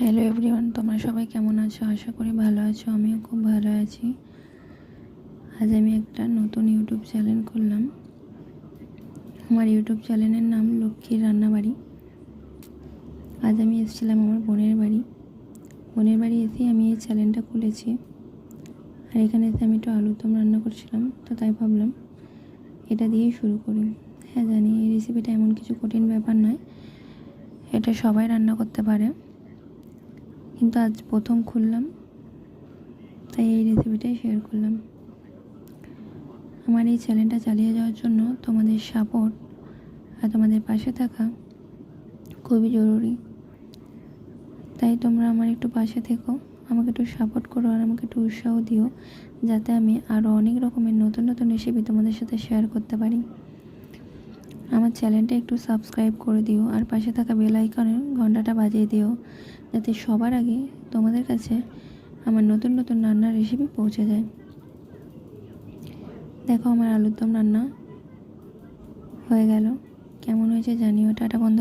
Hello everyone, তোমরা সবাই কেমন আছো? আশা করি ভালো আছো। আমিও খুব ভালো আছি। আজ আমি একটা নতুন ইউটিউব চ্যানেল করলাম। আমার ইউটিউব চ্যানেলের নাম লক্ষ্মীর রান্নাবাড়ি। আজ আমি এসেছিলাম আমার বোনের বাড়ি এসেই আমি এই চ্যানেলটা খুলেছি। আর এখানে এসে আমি একটু আলুর দম রান্না করছিলাম, তো তাই ভাবলাম এটা দিয়েই শুরু করি। হ্যাঁ, জানি এই রেসিপিটা এমন কিছু কঠিন ব্যাপার নয়, এটা সবাই রান্না করতে পারে, কিন্তু আজ প্রথম খুললাম তাই এই রেসিপিটাই শেয়ার করলাম। আমার এই চ্যানেলটা চালিয়ে যাওয়ার জন্য তোমাদের সাপোর্ট আর তোমাদের পাশে থাকা খুবই জরুরি। তাই তোমরা আমার একটু পাশে থেকো, আমাকে একটু সাপোর্ট করো আর আমাকে একটু উৎসাহ দিও, যাতে আমি আরও অনেক রকমের নতুন নতুন রেসিপি তোমাদের সাথে শেয়ার করতে পারি। আমার চ্যানেলটা একটু সাবস্ক্রাইব করে দিও আর পাশে থাকা বেল আইকনের ঘন্টাটা বাজিয়ে দিও, যাতে সবার আগে তোমাদের কাছে আমার নতুন নতুন রান্নার রেসিপি পৌঁছে যায়। দেখো, আমার আলুর দম রান্না হয়ে গেল। কেমন হয়েছে জানিও। টাটা বন্ধু।